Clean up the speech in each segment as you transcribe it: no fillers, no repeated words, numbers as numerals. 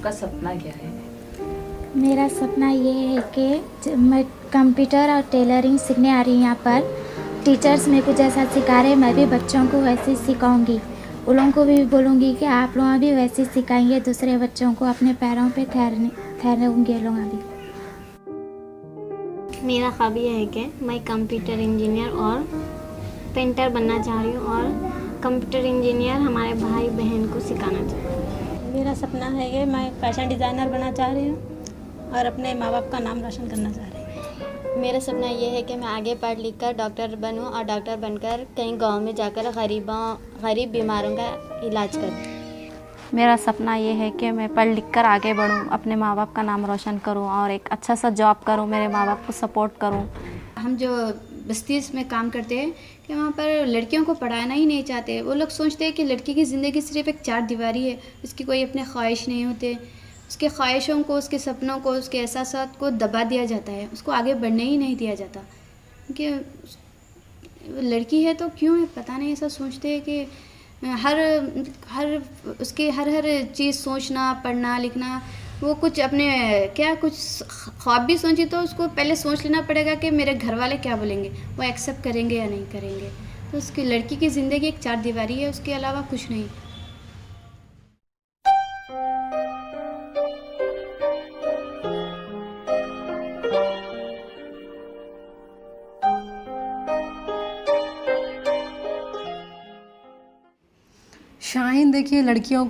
आपका सपना क्या है? मेरा सपना ये है कि मैं कंप्यूटर और टेलरिंग सीखने आ रही हूँ यहाँ पर। टीचर्स मेरे को जैसा सिखा रहे मैं भी बच्चों को वैसे ही सिखाऊंगी। उन लोगों को भी बोलूँगी कि आप लोग भी वैसे ही सिखाएंगे दूसरे बच्चों को, अपने पैरों पे ठहरेंगे लोग भी। मेरा ख्वाब ये है कि मैं कंप्यूटर इंजीनियर और पेंटर बनना चाह रही हूँ और कंप्यूटर इंजीनियर हमारे भाई बहन को सिखाना चाहती हूँ। मेरा सपना है कि मैं फैशन डिज़ाइनर बनना चाह रही हूँ और अपने माँ बाप का नाम रोशन करना चाह रही हूँ। मेरा सपना ये है कि मैं आगे पढ़ लिख कर डॉक्टर बनूं और डॉक्टर बनकर कहीं गांव में जाकर गरीब बीमारों का इलाज करूं। मेरा सपना ये है कि मैं पढ़ लिख कर आगे बढ़ूं, अपने माँ बाप का नाम रोशन करूं और एक अच्छा सा जॉब करूं, मेरे माँ बाप को सपोर्ट करूं। हम जो बस्ती में काम करते हैं कि वहाँ पर लड़कियों को पढ़ाना ही नहीं चाहते। वो लोग सोचते हैं कि लड़की की ज़िंदगी सिर्फ एक चार दीवारी है, उसकी कोई अपने ख्वाहिश नहीं होते। उसके ख्वाहिशों को, उसके सपनों को, उसके एहसासात को दबा दिया जाता है, उसको आगे बढ़ने ही नहीं दिया जाता। क्योंकि लड़की है तो क्यों है पता नहीं, ऐसा सोचते हैं कि हर उसके हर चीज़ सोचना, पढ़ना लिखना, वो कुछ अपने क्या कुछ ख्वाब भी सोची तो उसको पहले सोच लेना पड़ेगा कि मेरे घर वाले क्या बोलेंगे, वो एक्सेप्ट करेंगे या नहीं करेंगे। तो उसकी लड़की की ज़िंदगी एक चार दीवारी है, उसके अलावा कुछ नहीं। शाहीन देखिए लड़कियों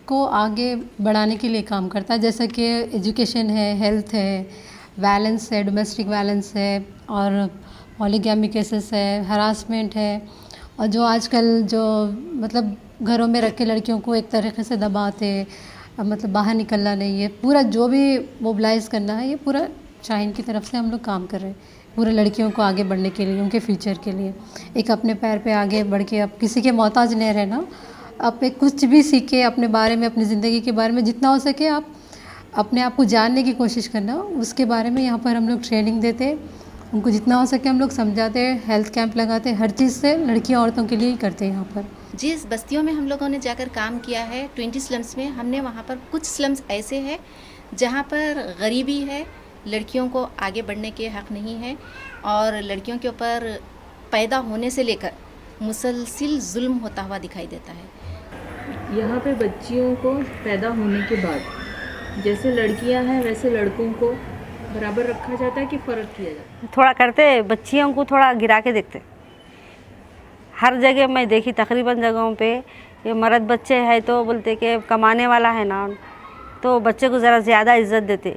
को आगे बढ़ाने के लिए काम करता है, जैसे कि एजुकेशन है, हेल्थ है, वायलेंस है, डोमेस्टिक वायलेंस है और पॉलीगैमी केसेस है, हरासमेंट है। और जो आजकल जो मतलब घरों में रख के लड़कियों को एक तरीके से दबाते, मतलब बाहर निकलना नहीं है, पूरा जो भी मोबिलाइज़ करना है, ये पूरा शाहीन की तरफ से हम लोग काम कर रहे हैं, पूरे लड़कियों को आगे बढ़ने के लिए, उनके फ्यूचर के लिए, एक अपने पैर पे आगे बढ़ के अब किसी के मोहताज नहीं रहना। आप एक कुछ भी सीखे अपने बारे में, अपनी ज़िंदगी के बारे में, जितना हो सके आप अपने आप को जानने की कोशिश करना, उसके बारे में यहाँ पर हम लोग ट्रेनिंग देते हैं, उनको जितना हो सके हम लोग समझाते हैं, हेल्थ कैंप लगाते हैं, हर चीज़ से लड़कियाँ औरतों के लिए ही करते हैं यहाँ पर। जिस बस्तियों में हम लोगों ने जाकर काम किया है 20 स्लम्स में, हमने वहाँ पर कुछ स्लम्स ऐसे हैं जहाँ पर गरीबी है, लड़कियों को आगे बढ़ने के हक़ नहीं है और लड़कियों के ऊपर पैदा होने से लेकर मुसलसिल जुल्म होता हुआ दिखाई देता है। यहाँ पे बच्चियों को पैदा होने के बाद जैसे लड़कियाँ हैं वैसे लड़कों को बराबर रखा जाता है कि फ़र्क किया जाता है? थोड़ा करते, बच्चियों को थोड़ा गिरा के देखते। हर जगह मैं देखी तकरीबन जगहों पे ये मर्द बच्चे हैं तो बोलते कि कमाने वाला है ना, तो बच्चे को ज़रा ज़्यादा इज्जत देते।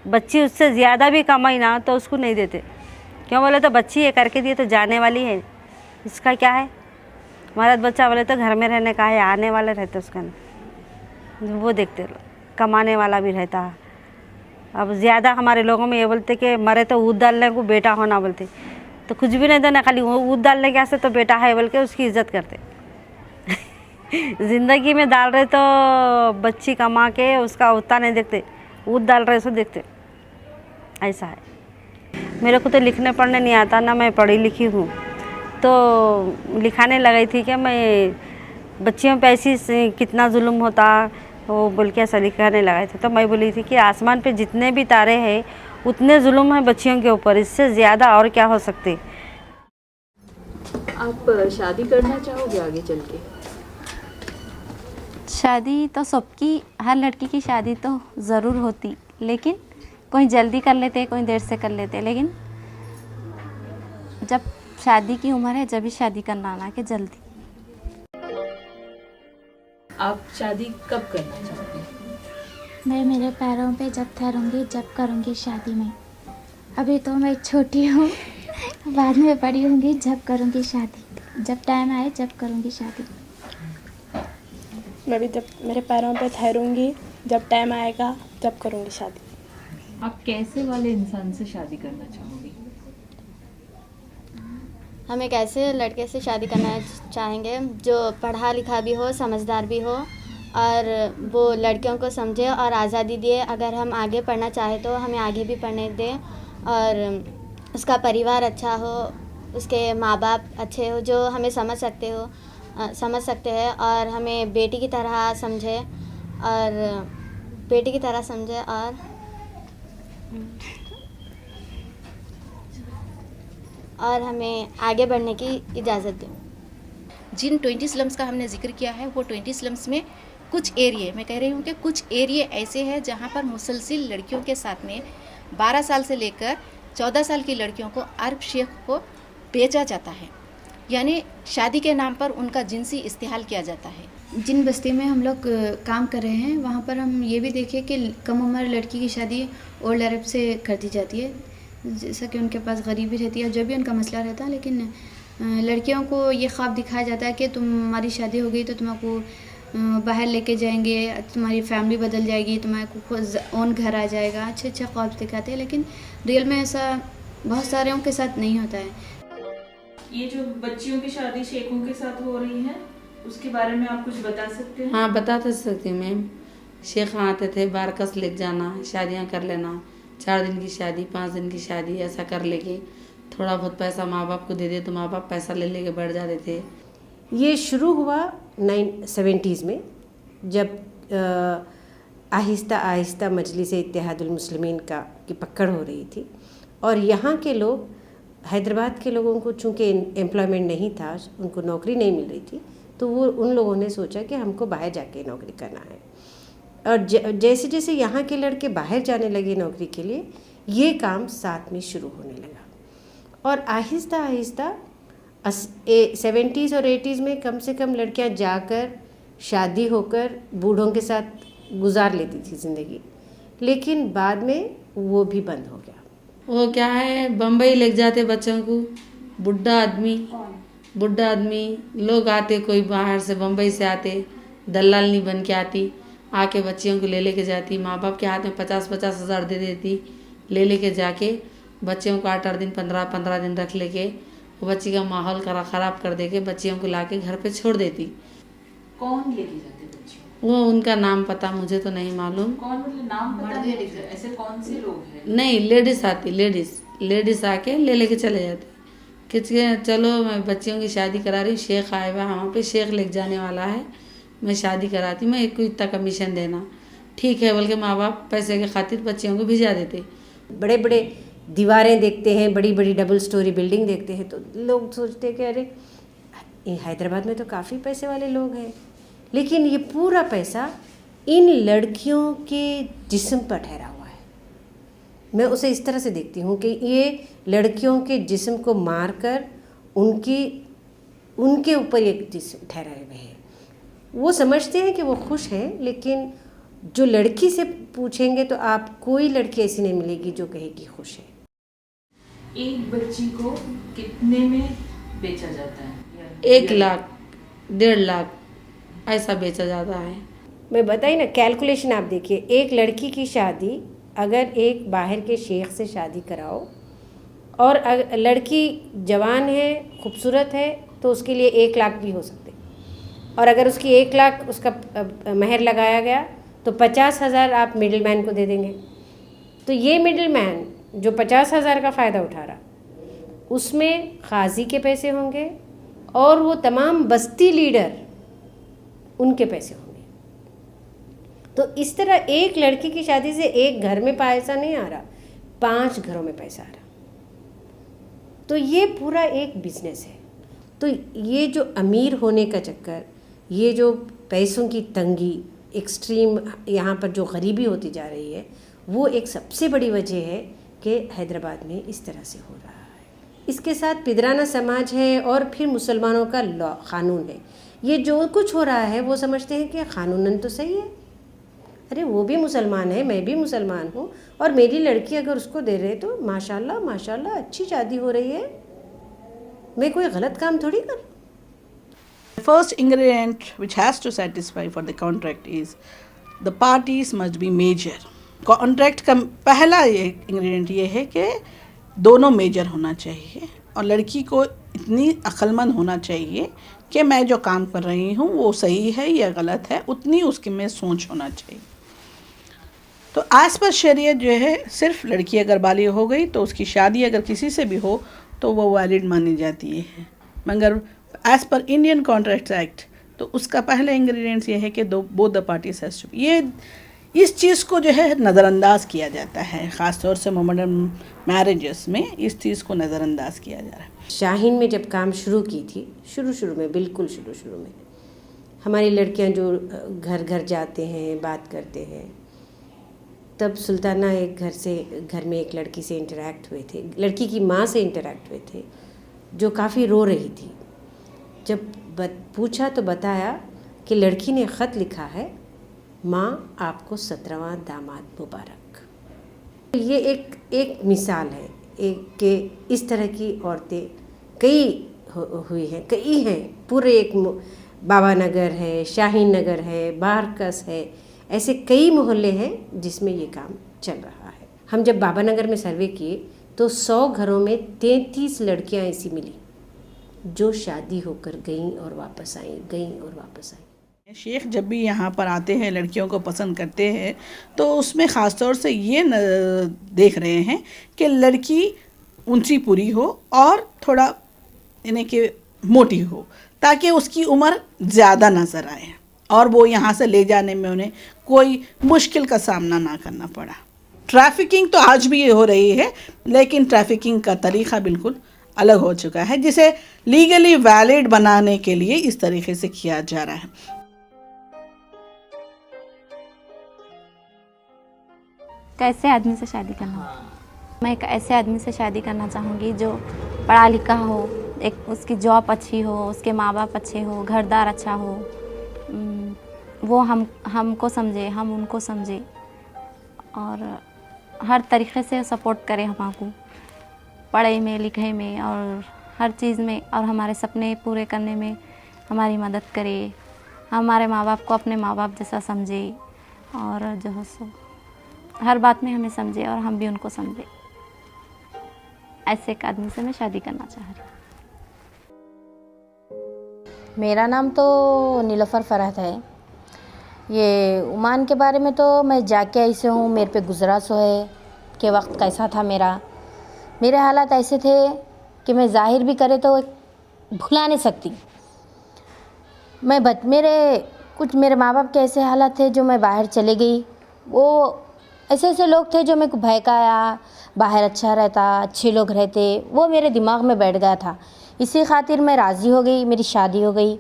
बच्ची उससे ज़्यादा भी कमाई ना तो उसको नहीं देते। क्यों बोले तो बच्ची ये करके दिए तो जाने वाली है, इसका क्या है। मर्द बच्चा बोले तो घर में रहने का है, आने वाले रहते उसका नहीं, वो देखते। कमाने वाला भी रहता है। अब ज़्यादा हमारे लोगों में ये बोलते कि मरे तो ऊद डालने को बेटा होना बोलते, तो कुछ भी नहीं देना, खाली वो ऊद डालने के से तो बेटा है बोल के उसकी इज्जत करते। ज़िंदगी में डाल रहे तो बच्ची कमा के उसका उतना नहीं देखते, ऊद डाल रहे सो देखते। ऐसा है। मेरे को तो लिखने पढ़ने नहीं आता ना, मैं पढ़ी लिखी हूँ, तो लिखाने लगाई थी कि मैं बच्चियों पे ऐसी कितना जुल्म होता वो बोल के ऐसा लिखाने लगाए थे। तो मैं बोली थी कि आसमान पे जितने भी तारे हैं उतने जुल्म हैं बच्चियों के ऊपर, इससे ज़्यादा और क्या हो सकते। आप शादी करना चाहोगे आगे चल के? शादी तो सबकी, हर लड़की की शादी तो ज़रूर होती, लेकिन कोई जल्दी कर लेते, कोई देर से कर लेते, लेकिन जब शादी की उम्र है जब भी शादी करना, ना कि जल्दी। आप शादी कब करना चाहोगे? मैं मेरे पैरों पे जब ठहरूंगी जब करूँगी शादी में। अभी तो मैं छोटी हूँ, बाद में बड़ी होंगी जब करूँगी शादी, जब टाइम आए जब करूँगी शादी। मैं भी जब मेरे पैरों पे ठहरूंगी, जब टाइम आएगा जब करूँगी शादी। आप कैसे वाले इंसान से शादी करना चाहोगे? हम एक ऐसे लड़के से शादी करना चाहेंगे जो पढ़ा लिखा भी हो, समझदार भी हो और वो लड़कियों को समझे और आज़ादी दे। अगर हम आगे पढ़ना चाहें तो हमें आगे भी पढ़ने दें और उसका परिवार अच्छा हो, उसके माँ बाप अच्छे हो जो हमें समझ सकते हैं और हमें बेटी की तरह समझे और बेटी की तरह समझे और हमें आगे बढ़ने की इजाज़त दें। जिन 20 स्लम्स का हमने जिक्र किया है वो 20 स्लम्स में कुछ एरिए, मैं कह रही हूँ कि कुछ एरिए ऐसे हैं जहाँ पर मुसलसिल लड़कियों के साथ में 12 साल से लेकर 14 साल की लड़कियों को अरब शेख को बेचा जाता है, यानी शादी के नाम पर उनका जिनसी इस्तेहाल किया जाता है। जिन बस्ती में हम लोग काम कर रहे हैं वहाँ पर हम ये भी देखें कि कम उम्र लड़की की शादी ओल्ड अरब से कर दी जाती है, जैसा कि उनके पास गरीबी रहती है, जो भी उनका मसला रहता है। लेकिन लड़कियों को ये ख्वाब दिखाया जाता है कि तुम्हारी शादी हो गई तो तुम्हारे बाहर लेके जाएंगे, तुम्हारी फैमिली बदल जाएगी, तुम्हारे खुद ओन घर आ जाएगा, अच्छे ख्वाब दिखाते हैं। लेकिन रियल में ऐसा बहुत सारे के साथ नहीं होता है। ये जो बच्चियों की शादी शेखों के साथ हो रही है उसके बारे में आप कुछ बता सकते हैं? हाँ, बता तो सकती हूँ मैम। शेख आते थे, बारकस ले जाना, शादियाँ कर लेना, 4 दिन की शादी, 5 दिन की शादी, ऐसा कर लेके थोड़ा बहुत पैसा माँ बाप को दे दे तो माँ बाप पैसा ले लेके बढ़ जाते थे। ये शुरू हुआ 1970s में, जब आहिस्ता आहिस्ता मजलिस इत्तेहादुल मुस्लिमीन की पकड़ हो रही थी और यहाँ के लोग, हैदराबाद के लोगों को चूँकि एम्प्लॉयमेंट नहीं था, उनको नौकरी नहीं मिल रही थी, तो वो उन लोगों ने सोचा कि हमको बाहर जाके नौकरी करना है। और जैसे जैसे यहाँ के लड़के बाहर जाने लगे नौकरी के लिए, ये काम साथ में शुरू होने लगा और आहिस्ता आहिस्ता 70s और 80s में कम से कम लड़कियाँ जाकर शादी होकर बूढ़ों के साथ गुजार लेती थी ज़िंदगी, लेकिन बाद में वो भी बंद हो गया। वो क्या है, बम्बई ले जाते बच्चों को, बुढ़ा आदमी लोग आते, कोई बाहर से बम्बई से आते, दलालनी बन के आती, आके बच्चियों को ले लेके जाती, माँ बाप के हाथ में 50-50 हज़ार दे देती, ले लेके जाके बच्चियों को 8-8 दिन 15-15 दिन रख लेके वो बच्ची का माहौल ख़राब कर दे के बच्चियों को लाके घर पे छोड़ देती। कौन लेके जाते बच्चियों? वो उनका नाम पता मुझे तो नहीं मालूम। कौन, मतलब नाम पता है? ऐसे कौन से लोग हैं? नहीं, लेडीज़ आती, लेडीज़ आके ले लेके चले जाते कि चलो मैं बच्चियों की शादी करा रही हूँ, शेख आए हुआ वहाँ पे, शेख लेके जाने वाला है, मैं शादी कराती, मैं एक को इतना कमीशन देना, ठीक है, बल्कि माँ बाप पैसे के खातिर बच्चियों को भिजा देते। बड़े बड़े दीवारें देखते हैं, बड़ी बड़ी डबल स्टोरी बिल्डिंग देखते हैं तो लोग सोचते हैं कि अरे हैदराबाद में तो काफ़ी पैसे वाले लोग हैं, लेकिन ये पूरा पैसा इन लड़कियों के जिस्म पर ठहरा हुआ है। मैं उसे इस तरह से देखती हूँ कि ये लड़कियों के जिस्म को मारकर उनके ऊपर ये जिस्म ठहराए हुए हैं। वो समझते हैं कि वो खुश हैं, लेकिन जो लड़की से पूछेंगे तो आप कोई लड़की ऐसी नहीं मिलेगी जो कहेगी खुश है। एक बच्ची को कितने में बेचा जाता है? 1 लाख 1.5 लाख ऐसा बेचा जाता है। मैं बताई ना, कैलकुलेशन आप देखिए, एक लड़की की शादी अगर एक बाहर के शेख से शादी कराओ और लड़की जवान है, खूबसूरत है, तो उसके लिए 1 लाख भी हो सकते, और अगर उसकी 1 लाख उसका महर लगाया गया तो 50,000 आप मिडिल मैन को दे देंगे। तो ये मिडिल मैन जो 50,000 का फ़ायदा उठा रहा, उसमें काजी के पैसे होंगे और वो तमाम बस्ती लीडर उनके पैसे होंगे। तो इस तरह एक लड़की की शादी से एक घर में पैसा नहीं आ रहा, 5 घरों में पैसा आ रहा। तो ये पूरा एक बिजनेस है। तो ये जो अमीर होने का चक्कर, ये जो पैसों की तंगी, एक्सट्रीम यहाँ पर जो गरीबी होती जा रही है, वो एक सबसे बड़ी वजह है कि हैदराबाद में इस तरह से हो रहा है। इसके साथ पिदराना समाज है और फिर मुसलमानों का लॉ क़ानून है। ये जो कुछ हो रहा है वो समझते हैं कि क़ानूनन तो सही है, अरे वो भी मुसलमान है, मैं भी मुसलमान हूँ, और मेरी लड़की अगर उसको दे रहे तो माशाल्लाह माशाल्लाह अच्छी शादी हो रही है, मैं कोई गलत काम थोड़ी कर। The first ingredient which has to satisfy for the contract is the parties must be major. Contract का पहला ये इंग्रेडिएंट ये है कि दोनों मेजर होना चाहिए और लड़की को इतनी अक्लमंद होना चाहिए कि मैं जो काम कर रही हूँ वो सही है या गलत है, उतनी उसकी में सोच होना चाहिए। तो एज़ पर शरीयत जो है, सिर्फ लड़की अगर बालिग हो गई तो उसकी शादी अगर किसी से भी हो तो वो वैलिड मानी जाती है, मगर as per Indian contract act तो उसका पहला इंग्रेडिएंट्स ये है कि both the parties has to. इस चीज़ को जो है नज़रअंदाज किया जाता है, ख़ास तौर से मॉडर्न मैरिजेस में इस चीज़ को नज़रअंदाज किया जा रहा है। शाहीन में जब काम शुरू की थी, शुरू में, बिल्कुल शुरू में, हमारी लड़कियां जो घर घर जाते हैं, बात करते हैं, तब सुल्ताना एक घर में एक लड़की से इंटरेक्ट हुए थे, लड़की की माँ से इंटरेक्ट हुए थे, जो काफ़ी रो रही थी। जब पूछा तो बताया कि लड़की ने ख़त लिखा है, माँ आपको 17वां दामाद मुबारक। ये एक मिसाल है कि इस तरह की औरतें कई हुई हैं, कई हैं। पूरे एक बाबा नगर है, शाहीन नगर है, बारकस है, ऐसे कई मोहल्ले हैं जिसमें ये काम चल रहा है। हम जब बाबा नगर में सर्वे किए तो 100 घरों में 33 लड़कियां ऐसी मिली जो शादी होकर गईं और वापस आईं। शेख जब भी यहाँ पर आते हैं, लड़कियों को पसंद करते हैं, तो उसमें ख़ास तौर से ये देख रहे हैं कि लड़की ऊंची पूरी हो और थोड़ा यानी कि मोटी हो, ताकि उसकी उम्र ज़्यादा नज़र आए और वो यहाँ से ले जाने में उन्हें कोई मुश्किल का सामना ना करना पड़ा। ट्रैफिकिंग तो आज भी ये हो रही है, लेकिन ट्रैफिकिंग का तरीक़ा बिल्कुल अलग हो चुका है, जिसे लीगली वैलिड बनाने के लिए इस तरीके से किया जा रहा है। कैसे आदमी से शादी करना? मैं एक ऐसे आदमी से शादी करना चाहूँगी जो पढ़ा लिखा हो, एक उसकी जॉब अच्छी हो, उसके माँ बाप अच्छे हो, घरदार अच्छा हो, वो हमको समझे, हम उनको समझे और हर तरीक़े से सपोर्ट करे हमको, पढ़ाई में, लिखाई में और हर चीज़ में, और हमारे सपने पूरे करने में हमारी मदद करे, हमारे माँ बाप को अपने माँ बाप जैसा समझे और जो है सो हर बात में हमें समझे और हम भी उनको समझे। ऐसे एक आदमी से मैं शादी करना चाह रही हूँ। मेरा नाम तो नीलोफर फरहत है। ये ओमान के बारे में तो मैं जाके ऐसे हूँ, मेरे पे गुजरा सो है कि वक्त कैसा था मेरे हालात ऐसे थे कि मैं ज़ाहिर भी करे तो भुला नहीं सकती। मेरे माँ बाप के ऐसे हालात थे जो मैं बाहर चले गई, वो ऐसे लोग थे जो मेरे को बहकाया, बाहर अच्छा रहता, अच्छे लोग रहते, वो मेरे दिमाग में बैठ गया था। इसी खातिर मैं राज़ी हो गई, मेरी शादी हो गई।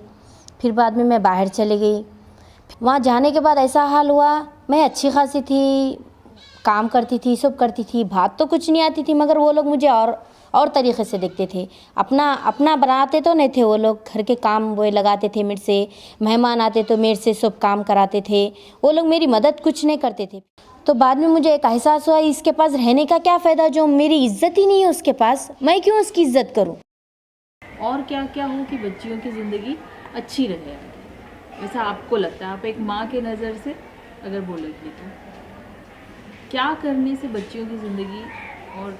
फिर बाद में मैं बाहर चली गई। वहाँ जाने के बाद ऐसा हाल हुआ, मैं अच्छी खासी थी, काम करती थी, सब करती थी, बात तो कुछ नहीं आती थी, मगर वो लोग मुझे और तरीक़े से देखते थे। अपना बनाते तो नहीं थे वो लोग, घर के काम वो लगाते थे मेरे से, मेहमान आते तो मेरे से सब काम कराते थे, वो लोग मेरी मदद कुछ नहीं करते थे। तो बाद में मुझे एक एहसास हुआ, इसके पास रहने का क्या फ़ायदा, जो मेरी इज़्ज़त ही नहीं है उसके पास, मैं क्यों उसकी इज़्ज़त करूं। और क्या क्या हो कि बच्चियों की ज़िंदगी अच्छी रहे, ऐसा आपको लगता है? आप एक माँ के नज़र से अगर बोलेंगे तो क्या करने से बच्चियों की ज़िंदगी और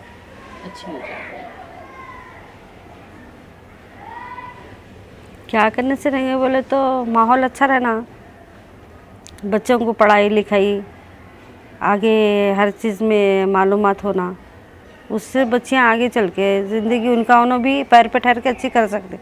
अच्छी हो जाए? क्या करने से रहेंगे बोले तो माहौल अच्छा रहना, बच्चों को पढ़ाई लिखाई, आगे हर चीज़ में मालूमात होना, उससे बच्चियाँ आगे चल के ज़िंदगी उनका उन्होंने भी पैर पे ठहर के अच्छी कर सकते।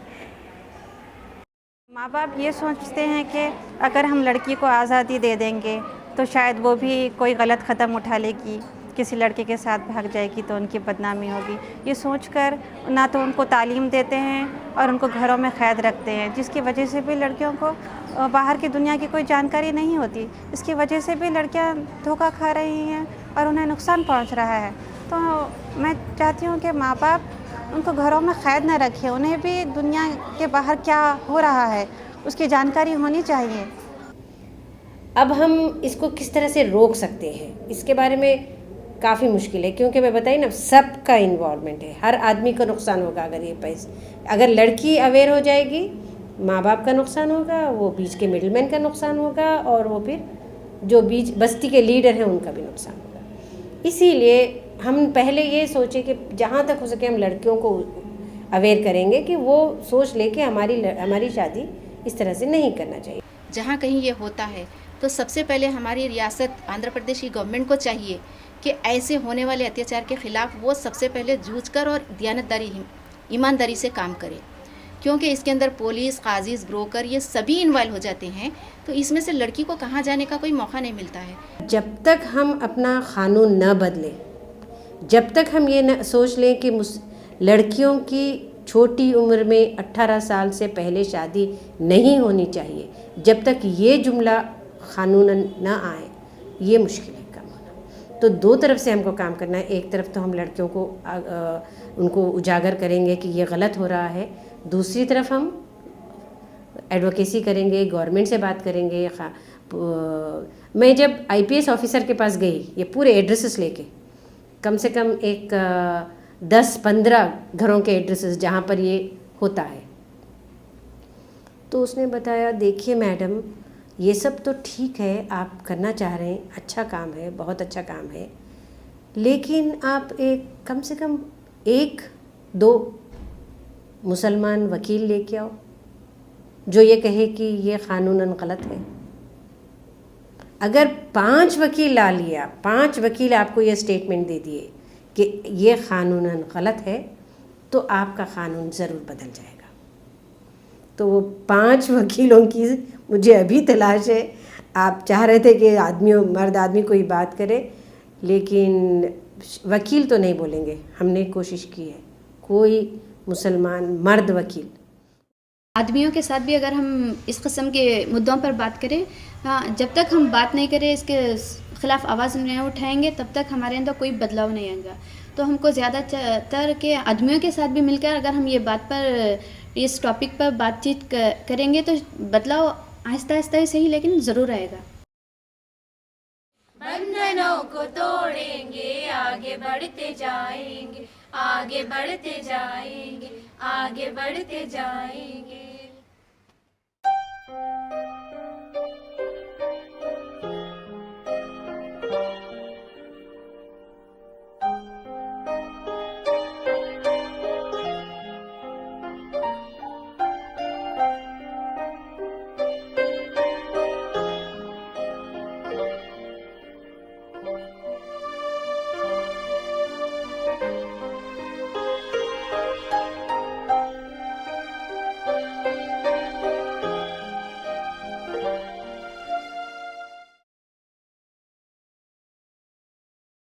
माँ बाप ये सोचते हैं कि अगर हम लड़की को आज़ादी दे देंगे तो शायद वो भी कोई गलत क़दम उठा लेगी, किसी लड़के के साथ भाग जाएगी तो उनकी बदनामी होगी। ये सोचकर ना तो उनको तालीम देते हैं और उनको घरों में क़ैद रखते हैं, जिसकी वजह से भी लड़कियों को बाहर की दुनिया की कोई जानकारी नहीं होती। इसकी वजह से भी लड़कियां धोखा खा रही हैं और उन्हें नुकसान पहुंच रहा है। तो मैं चाहती हूं कि माँ बाप उनको घरों में क़ैद न रखें, उन्हें भी दुनिया के बाहर क्या हो रहा है उसकी जानकारी होनी चाहिए। अब हम इसको किस तरह से रोक सकते हैं, इसके बारे में काफ़ी मुश्किल है, क्योंकि मैं बताई ना, सबका इन्वॉल्वमेंट है, हर आदमी का नुकसान होगा। अगर लड़की अवेयर हो जाएगी, माँ बाप का नुकसान होगा, वो बीच के मिडलमैन का नुकसान होगा और वो फिर जो बीच बस्ती के लीडर हैं उनका भी नुकसान होगा। इसीलिए हम पहले ये सोचे कि जहाँ तक हो सके हम लड़कियों को अवेयर करेंगे कि वो सोच ले कि हमारी शादी इस तरह से नहीं करना चाहिए। जहाँ कहीं ये होता है तो सबसे पहले हमारी रियासत आंध्र प्रदेश की गवर्नमेंट को चाहिए कि ऐसे होने वाले अत्याचार के ख़िलाफ़ वो सबसे पहले जूझकर और दियानतदारी ईमानदारी से काम करे। क्योंकि इसके अंदर पुलिस, काजीज, ब्रोकर ये सभी इन्वॉल्व हो जाते हैं, तो इसमें से लड़की को कहाँ जाने का कोई मौका नहीं मिलता है। जब तक हम अपना कानून न बदलें, जब तक हम ये न सोच लें कि लड़कियों की छोटी उम्र में 18 साल से पहले शादी नहीं होनी चाहिए, जब तक ये जुमला कानूनन न आए, ये मुश्किल है काम होना। तो दो तरफ से हमको काम करना है। एक तरफ तो हम लड़कियों को उनको उजागर करेंगे कि ये गलत हो रहा है, दूसरी तरफ हम एडवोकेसी करेंगे, गवर्नमेंट से बात करेंगे। मैं जब IPS ऑफिसर के पास गई, ये पूरे एड्रेसेस लेके, कम से कम एक 10-15 घरों के एड्रेसेस जहाँ पर ये होता है, तो उसने बताया देखिए मैडम, ये सब तो ठीक है, आप करना चाह रहे हैं, अच्छा काम है, बहुत अच्छा काम है, लेकिन आप एक कम से कम 1-2 मुसलमान वकील लेके आओ जो ये कहे कि ये कानूनन गलत है। अगर 5 वकील ला लिया, 5 वकील आपको ये स्टेटमेंट दे दिए कि ये कानूनन गलत है, तो आपका कानून ज़रूर बदल जाएगा। तो वो 5 वकीलों की मुझे अभी तलाश है। आप चाह रहे थे कि मर्द आदमी कोई बात करे, लेकिन वकील तो नहीं बोलेंगे। हमने कोशिश की है, कोई मुसलमान मर्द वकील। आदमियों के साथ भी अगर हम इस किस्म के मुद्दों पर बात करें, हाँ, जब तक हम बात नहीं करें, इसके ख़िलाफ़ आवाज़ नहीं उठाएंगे, तब तक हमारे अंदर कोई बदलाव नहीं आएगा। तो हमको ज़्यादातर के आदमियों के साथ भी मिलकर अगर हम ये बात पर, इस टॉपिक पर बातचीत करेंगे, तो बदलाव आहिस्ता आहिस्ता ही सही, लेकिन ज़रूर आएगा। बंधनों को तोड़ेंगे, आगे बढ़ते जाएंगे, आगे बढ़ते जाएंगे, आगे बढ़ते जाएंगे।